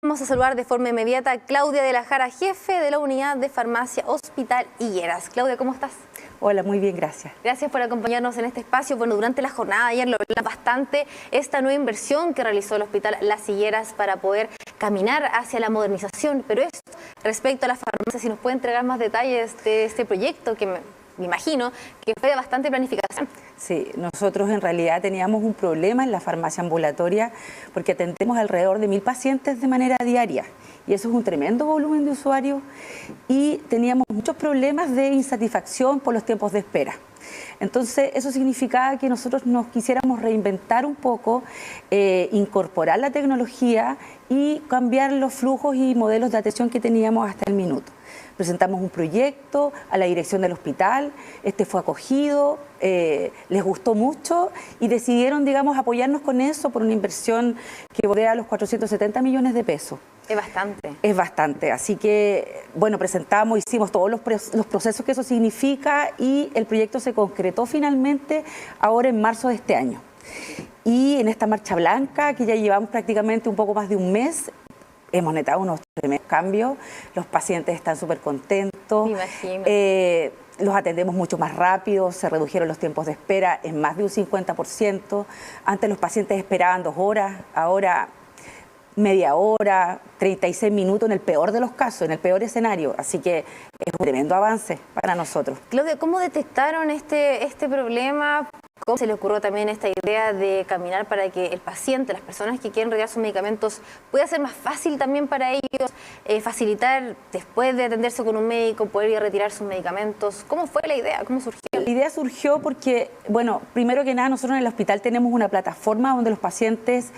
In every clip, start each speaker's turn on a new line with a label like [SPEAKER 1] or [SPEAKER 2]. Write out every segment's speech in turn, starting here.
[SPEAKER 1] Vamos a saludar de forma inmediata a Claudia de la Jara, jefe de la unidad de farmacia Hospital Higueras. Claudia, ¿cómo estás?
[SPEAKER 2] Hola, muy bien, gracias.
[SPEAKER 1] Gracias por acompañarnos en este espacio. Bueno, durante la jornada de ayer lo hablamos bastante, esta nueva inversión que realizó el Hospital Las Higueras para poder caminar hacia la modernización. Pero esto, respecto a la farmacia, si nos puede entregar más detalles de este proyecto que me imagino que fue de bastante planificación.
[SPEAKER 2] Sí, nosotros en realidad teníamos un problema en la farmacia ambulatoria porque atendemos alrededor de 1000 pacientes de manera diaria y eso es un tremendo volumen de usuarios y teníamos muchos problemas de insatisfacción por los tiempos de espera. Entonces eso significaba que nosotros nos quisiéramos reinventar un poco, incorporar la tecnología y cambiar los flujos y modelos de atención que teníamos hasta el minuto. Presentamos un proyecto a la dirección del hospital, este fue acogido, les gustó mucho y decidieron, digamos, apoyarnos con eso por una inversión que bordea los 470 millones de pesos.
[SPEAKER 1] Es bastante.
[SPEAKER 2] Es bastante, así que, bueno, presentamos, hicimos todos los procesos que eso significa y el proyecto se concretó finalmente ahora en marzo de este año. Y en esta marcha blanca, que ya llevamos prácticamente un poco más de un mes, hemos notado unos tremendos cambios, los pacientes están súper contentos,
[SPEAKER 1] me imagino.
[SPEAKER 2] Los atendemos mucho más rápido, se redujeron los tiempos de espera en más de un 50%, antes los pacientes esperaban 2 horas, ahora media hora, 36 minutos en el peor de los casos, en el peor escenario, así que es un tremendo avance para nosotros.
[SPEAKER 1] Claudia, ¿cómo detectaron este problema? ¿Cómo se le ocurrió también esta idea de caminar para que el paciente, las personas que quieren retirar sus medicamentos, pueda ser más fácil también para ellos, facilitar después de atenderse con un médico, poder ir a retirar sus medicamentos? ¿Cómo fue la idea? ¿Cómo surgió?
[SPEAKER 2] La idea surgió porque, bueno, primero que nada, nosotros en el hospital tenemos una plataforma donde los pacientes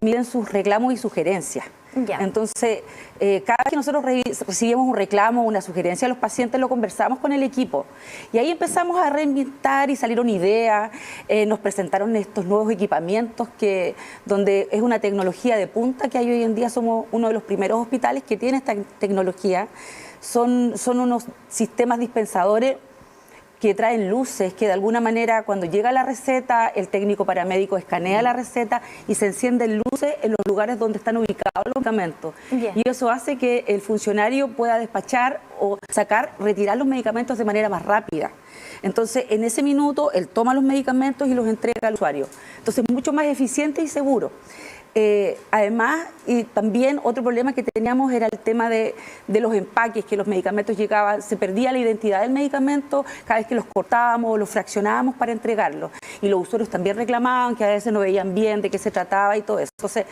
[SPEAKER 2] miden sus reclamos y sugerencias.
[SPEAKER 1] Ya.
[SPEAKER 2] Entonces, cada vez que nosotros recibimos un reclamo, una sugerencia de los pacientes, lo conversamos con el equipo. Y ahí empezamos a reinventar y salieron ideas, nos presentaron estos nuevos equipamientos donde es una tecnología de punta que hay hoy en día, somos uno de los primeros hospitales que tiene esta tecnología. Son unos sistemas dispensadores que traen luces, que de alguna manera cuando llega la receta, el técnico paramédico escanea la receta y se encienden luces en los lugares donde están ubicados los medicamentos.
[SPEAKER 1] Yeah.
[SPEAKER 2] Y eso hace que el funcionario pueda despachar o retirar los medicamentos de manera más rápida. Entonces, en ese minuto, él toma los medicamentos y los entrega al usuario. Entonces, mucho más eficiente y seguro. Además, y también otro problema que teníamos era el tema de los empaques, que los medicamentos llegaban, se perdía la identidad del medicamento cada vez que los cortábamos o los fraccionábamos para entregarlos. Y los usuarios también reclamaban que a veces no veían bien de qué se trataba y todo eso. Entonces,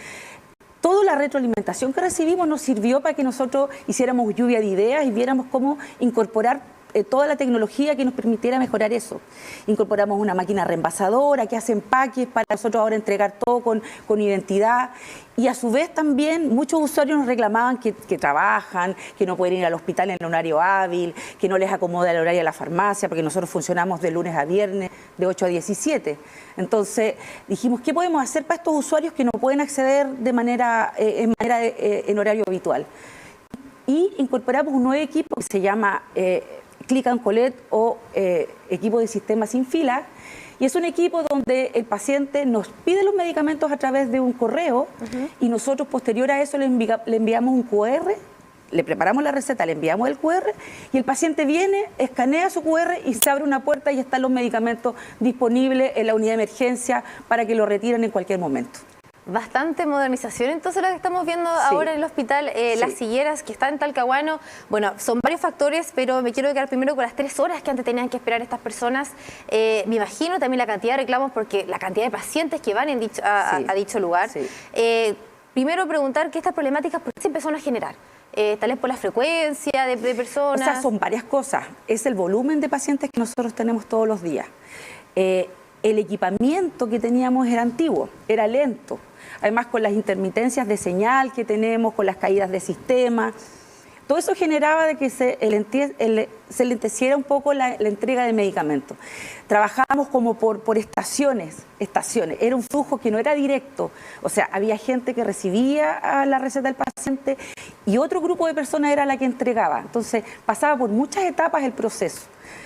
[SPEAKER 2] toda la retroalimentación que recibimos nos sirvió para que nosotros hiciéramos lluvia de ideas y viéramos cómo incorporar toda la tecnología que nos permitiera mejorar eso. Incorporamos una máquina reenvasadora que hace empaques para nosotros ahora entregar todo con identidad y a su vez también muchos usuarios nos reclamaban que trabajan, que no pueden ir al hospital en el horario hábil, que no les acomoda el horario de la farmacia porque nosotros funcionamos de lunes a viernes de 8 a 17. Entonces dijimos, ¿qué podemos hacer para estos usuarios que no pueden acceder en horario habitual? Y incorporamos un nuevo equipo que se llama Click and Collect o equipo de sistema sin fila, y es un equipo donde el paciente nos pide los medicamentos a través de un correo y nosotros posterior a eso le enviamos un QR, le preparamos la receta, le enviamos el QR y el paciente viene, escanea su QR y se abre una puerta y están los medicamentos disponibles en la unidad de emergencia para que lo retiren en cualquier momento.
[SPEAKER 1] Bastante modernización, entonces lo que estamos viendo ahora en el hospital Las Higueras, que está en Talcahuano. Bueno, son varios factores, pero me quiero quedar primero con las 3 horas que antes tenían que esperar estas personas. Me imagino también la cantidad de reclamos, porque la cantidad de pacientes que van a dicho lugar. Sí. Primero preguntar que estas problemáticas, ¿por qué se empezaron a generar? Tal vez por la frecuencia de personas.
[SPEAKER 2] O sea, son varias cosas. Es el volumen de pacientes que nosotros tenemos todos los días. El equipamiento que teníamos era antiguo, era lento. Además, con las intermitencias de señal que tenemos, con las caídas de sistema, todo eso generaba de que se lenteciera un poco la entrega de medicamentos. Trabajábamos como por estaciones, era un flujo que no era directo, o sea, había gente que recibía la receta del paciente y otro grupo de personas era la que entregaba, entonces pasaba por muchas etapas el proceso.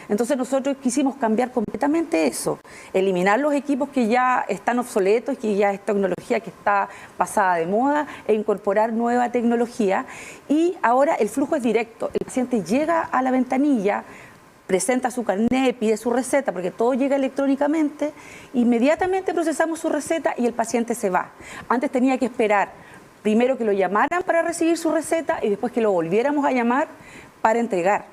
[SPEAKER 2] Entonces nosotros quisimos cambiar completamente eso, eliminar los equipos que ya están obsoletos, que ya es tecnología que está pasada de moda, e incorporar nueva tecnología. Y ahora el flujo es directo, el paciente llega a la ventanilla, presenta su carnet, pide su receta, porque todo llega electrónicamente, inmediatamente procesamos su receta y el paciente se va. Antes tenía que esperar primero que lo llamaran para recibir su receta y después que lo volviéramos a llamar para entregar.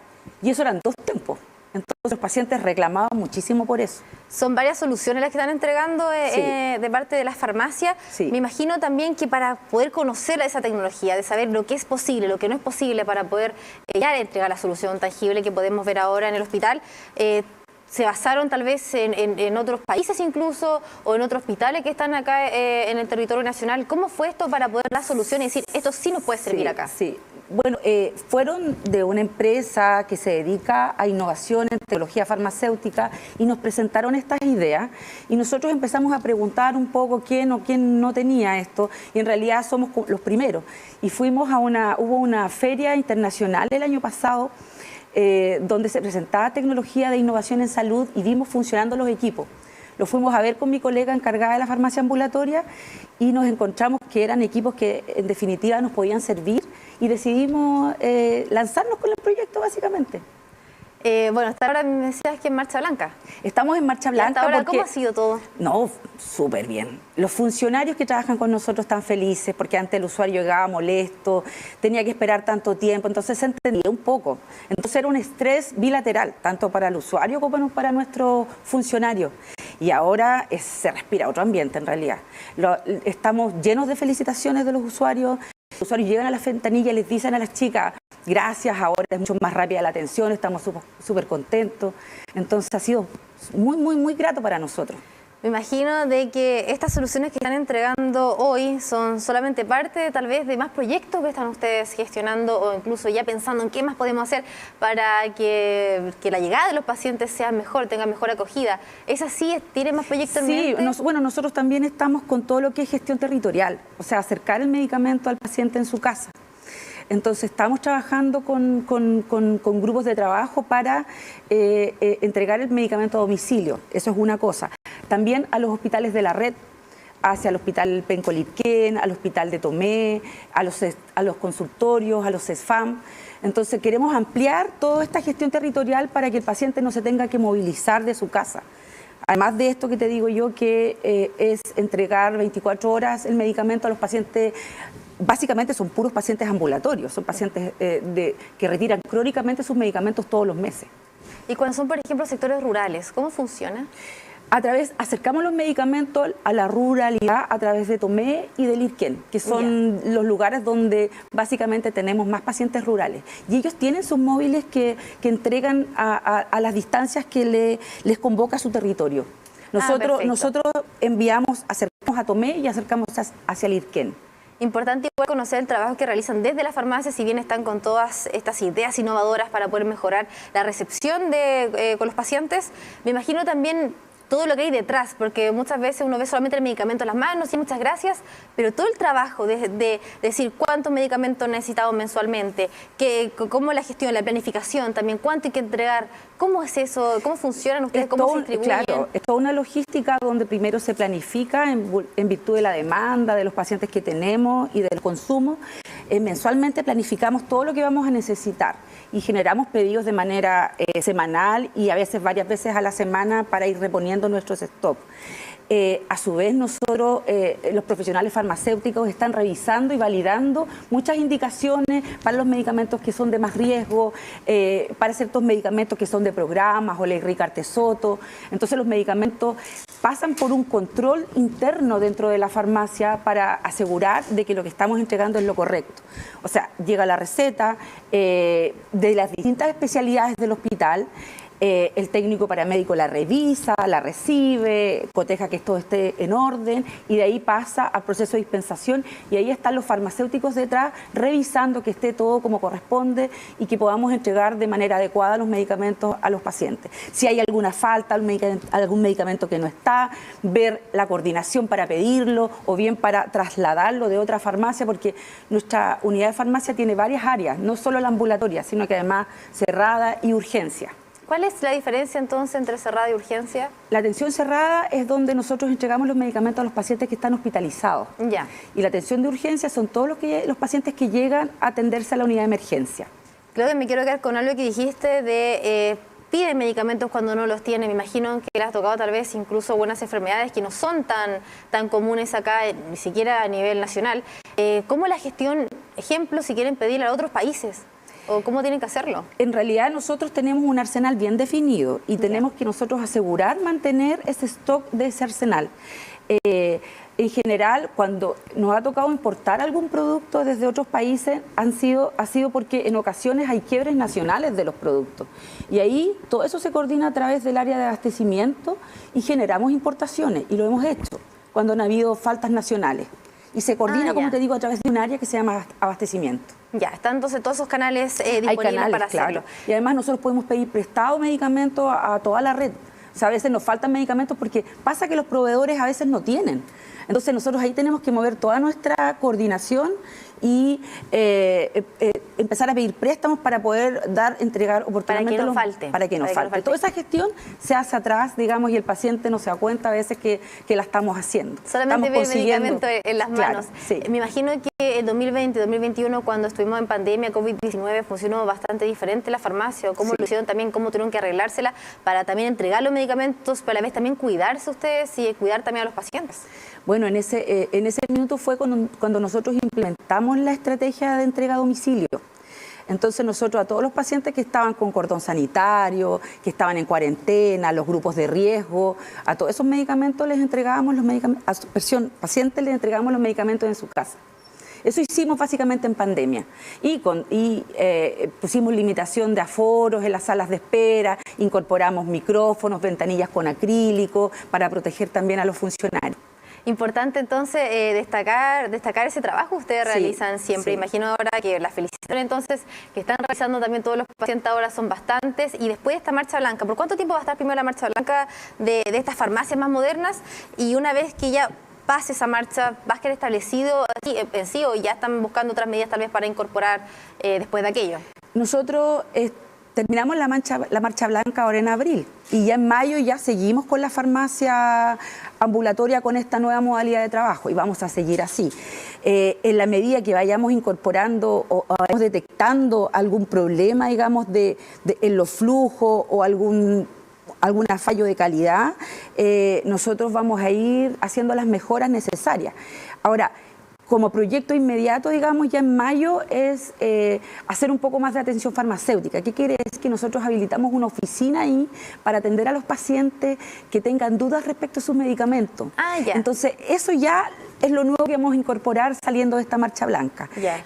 [SPEAKER 2] Y eso eran 2 tiempos. Entonces los pacientes reclamaban muchísimo por eso.
[SPEAKER 1] Son varias soluciones las que están entregando de parte de las farmacias.
[SPEAKER 2] Sí.
[SPEAKER 1] Me imagino también que para poder conocer esa tecnología, de saber lo que es posible, lo que no es posible, para poder ya entregar la solución tangible que podemos ver ahora en el hospital, se basaron tal vez en otros países incluso, o en otros hospitales que están acá en el territorio nacional. ¿Cómo fue esto para poder dar solución y decir, esto sí nos puede servir acá?
[SPEAKER 2] Sí. Bueno, fueron de una empresa que se dedica a innovación en tecnología farmacéutica y nos presentaron estas ideas y nosotros empezamos a preguntar un poco quién o quién no tenía esto, y en realidad somos los primeros. Y fuimos hubo una feria internacional el año pasado donde se presentaba tecnología de innovación en salud y vimos funcionando los equipos. Lo fuimos a ver con mi colega encargada de la farmacia ambulatoria y nos encontramos que eran equipos que en definitiva nos podían servir y decidimos lanzarnos con el proyecto básicamente.
[SPEAKER 1] Bueno, hasta ahora me decías que en Marcha Blanca.
[SPEAKER 2] Estamos en Marcha Blanca.
[SPEAKER 1] ¿Y hasta ahora
[SPEAKER 2] porque,
[SPEAKER 1] cómo ha sido todo?
[SPEAKER 2] No, súper bien. Los funcionarios que trabajan con nosotros están felices porque antes el usuario llegaba molesto, tenía que esperar tanto tiempo, entonces se entendía un poco. Entonces era un estrés bilateral, tanto para el usuario como para nuestros funcionarios. Y ahora se respira otro ambiente en realidad. Estamos llenos de felicitaciones de los usuarios. Los usuarios llegan a la ventanilla y les dicen a las chicas, gracias, ahora es mucho más rápida la atención, estamos súper contentos. Entonces ha sido muy grato para nosotros.
[SPEAKER 1] Me imagino de que estas soluciones que están entregando hoy son solamente parte tal vez de más proyectos que están ustedes gestionando, o incluso ya pensando en qué más podemos hacer para que la llegada de los pacientes sea mejor, tenga mejor acogida. ¿Es así? ¿Tiene más proyectos en mente?
[SPEAKER 2] Sí, bueno, nosotros también estamos con todo lo que es gestión territorial, o sea, acercar el medicamento al paciente en su casa. Entonces estamos trabajando con grupos de trabajo para entregar el medicamento a domicilio, eso es una cosa. También a los hospitales de la red, hacia el hospital Penco-Lirquén, al hospital de Tomé, a los consultorios, a los CESFAM. Entonces queremos ampliar toda esta gestión territorial para que el paciente no se tenga que movilizar de su casa. Además de esto que te digo yo, que es entregar 24 horas el medicamento a los pacientes. Básicamente son puros pacientes ambulatorios, son pacientes que retiran crónicamente sus medicamentos todos los meses.
[SPEAKER 1] Y cuando son, por ejemplo, sectores rurales, ¿cómo funciona?
[SPEAKER 2] Acercamos los medicamentos a la ruralidad a través de Tomé y de Lirquén, que son los lugares donde básicamente tenemos más pacientes rurales. Y ellos tienen sus móviles que entregan a las distancias que les convoca su territorio. Nosotros acercamos a Tomé y acercamos hacia Lirquén.
[SPEAKER 1] Importante igual conocer el trabajo que realizan desde la farmacia, si bien están con todas estas ideas innovadoras para poder mejorar la recepción con los pacientes. Me imagino también todo lo que hay detrás, porque muchas veces uno ve solamente el medicamento en las manos y muchas gracias, pero todo el trabajo de decir cuántos medicamentos necesitamos mensualmente, cómo la gestión, la planificación también, cuánto hay que entregar, cómo es eso, cómo funcionan ustedes, cómo se distribuyen.
[SPEAKER 2] Claro, es toda una logística donde primero se planifica en virtud de la demanda, de los pacientes que tenemos y del consumo. Mensualmente planificamos todo lo que vamos a necesitar y generamos pedidos de manera semanal y a veces varias veces a la semana para ir reponiendo nuestros stocks. A su vez nosotros, los profesionales farmacéuticos, están revisando y validando muchas indicaciones para los medicamentos que son de más riesgo, para ciertos medicamentos que son de programas o la Ricartesoto. Entonces los medicamentos pasan por un control interno dentro de la farmacia para asegurar de que lo que estamos entregando es lo correcto. O sea, llega la receta de las distintas especialidades del hospital. El técnico paramédico la revisa, la recibe, coteja que todo esté en orden y de ahí pasa al proceso de dispensación y ahí están los farmacéuticos detrás revisando que esté todo como corresponde y que podamos entregar de manera adecuada los medicamentos a los pacientes. Si hay alguna falta, algún medicamento que no está, ver la coordinación para pedirlo o bien para trasladarlo de otra farmacia, porque nuestra unidad de farmacia tiene varias áreas, no solo la ambulatoria, sino que además cerrada y urgencia.
[SPEAKER 1] ¿Cuál es la diferencia entonces entre cerrada y urgencia?
[SPEAKER 2] La atención cerrada es donde nosotros entregamos los medicamentos a los pacientes que están hospitalizados.
[SPEAKER 1] Ya.
[SPEAKER 2] Y la atención de urgencia son todos los pacientes que llegan a atenderse a la unidad de emergencia.
[SPEAKER 1] Claudia, me quiero quedar con algo que dijiste de piden medicamentos cuando no los tienen. Me imagino que le has tocado tal vez incluso buenas enfermedades que no son tan comunes acá, ni siquiera a nivel nacional. ¿Cómo la gestión, ejemplo, si quieren pedirle a otros países? ¿O cómo tienen que hacerlo?
[SPEAKER 2] En realidad nosotros tenemos un arsenal bien definido y tenemos que nosotros asegurar mantener ese stock de ese arsenal. En general, cuando nos ha tocado importar algún producto desde otros países, ha sido porque en ocasiones hay quiebres nacionales de los productos. Y ahí todo eso se coordina a través del área de abastecimiento y generamos importaciones, y lo hemos hecho cuando han habido faltas nacionales. Y se coordina, como te digo, a través de un área que se llama abastecimiento.
[SPEAKER 1] Ya, están entonces todos esos canales disponibles para hacerlo.
[SPEAKER 2] Y además nosotros podemos pedir prestado medicamentos a toda la red. O sea, a veces nos faltan medicamentos porque pasa que los proveedores a veces no tienen. Entonces nosotros ahí tenemos que mover toda nuestra coordinación y empezar a pedir préstamos para poder entregar oportunamente. Para que no falte. Toda esa gestión se hace atrás, digamos, y el paciente no se da cuenta a veces que la estamos haciendo.
[SPEAKER 1] Solamente ve el medicamento en las manos.
[SPEAKER 2] Claro, sí.
[SPEAKER 1] Me imagino que en 2020, 2021, cuando estuvimos en pandemia, COVID-19, funcionó bastante diferente la farmacia. ¿Cómo lo hicieron también? ¿Cómo tuvieron que arreglársela para también entregar los medicamentos, pero a la vez también cuidarse ustedes y cuidar también a los pacientes?
[SPEAKER 2] Bueno, en ese minuto fue cuando nosotros implementamos la estrategia de entrega a domicilio. Entonces nosotros a todos los pacientes que estaban con cordón sanitario, que estaban en cuarentena, los grupos de riesgo, a todos esos medicamentos les entregábamos los medicamentos, a pacientes les entregábamos los medicamentos en su casa. Eso hicimos básicamente en pandemia y pusimos limitación de aforos en las salas de espera, incorporamos micrófonos, ventanillas con acrílico para proteger también a los funcionarios.
[SPEAKER 1] Importante entonces destacar ese trabajo que ustedes realizan siempre.
[SPEAKER 2] Sí.
[SPEAKER 1] Imagino ahora que las felicitaciones entonces que están realizando también todos los pacientes ahora son bastantes. Y después de esta marcha blanca, ¿por cuánto tiempo va a estar primero la marcha blanca de estas farmacias más modernas? Y una vez que ya pase esa marcha, ¿va a quedar establecido en sí o ya están buscando otras medidas tal vez para incorporar después de aquello?
[SPEAKER 2] Nosotros terminamos la marcha blanca ahora en abril y ya en mayo ya seguimos con la farmacia ambulatoria con esta nueva modalidad de trabajo y vamos a seguir así. En la medida que vayamos incorporando o vayamos detectando algún problema, digamos, en los flujos o algún fallo de calidad, nosotros vamos a ir haciendo las mejoras necesarias. Ahora, como proyecto inmediato, digamos, ya en mayo es hacer un poco más de atención farmacéutica. ¿Qué quiere decir? Que nosotros habilitamos una oficina ahí para atender a los pacientes que tengan dudas respecto a sus medicamentos.
[SPEAKER 1] Ah, ya.
[SPEAKER 2] Entonces, eso ya es lo nuevo que vamos a incorporar saliendo de esta marcha blanca.
[SPEAKER 1] Ya.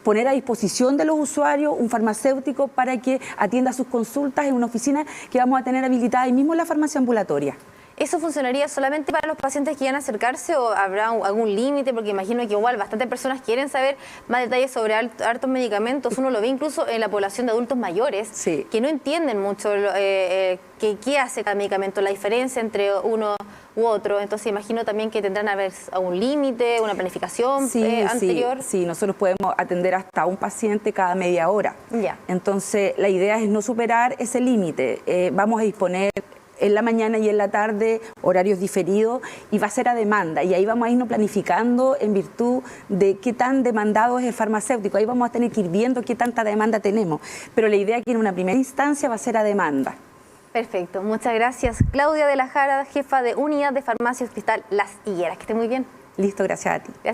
[SPEAKER 2] Poner a disposición de los usuarios un farmacéutico para que atienda sus consultas en una oficina que vamos a tener habilitada ahí mismo en la farmacia ambulatoria.
[SPEAKER 1] ¿Eso funcionaría solamente para los pacientes que quieran acercarse o habrá algún límite? Porque imagino que igual bastantes personas quieren saber más detalles sobre hartos medicamentos. Uno lo ve incluso en la población de adultos mayores,
[SPEAKER 2] sí,
[SPEAKER 1] que no entienden mucho qué hace cada medicamento, la diferencia entre uno u otro. Entonces imagino también que tendrán a ver algún límite, una planificación anterior.
[SPEAKER 2] Sí, nosotros podemos atender hasta un paciente cada media hora.
[SPEAKER 1] Ya.
[SPEAKER 2] Entonces la idea es no superar ese límite. Vamos a disponer en la mañana y en la tarde, horarios diferidos, y va a ser a demanda. Y ahí vamos a irnos planificando en virtud de qué tan demandado es el farmacéutico. Ahí vamos a tener que ir viendo qué tanta demanda tenemos. Pero la idea es que en una primera instancia va a ser a demanda.
[SPEAKER 1] Perfecto, muchas gracias. Claudia de la Jara, jefa de Unidad de Farmacia Hospital Las Higueras. Que esté muy bien.
[SPEAKER 2] Listo, gracias a ti.
[SPEAKER 1] Gracias.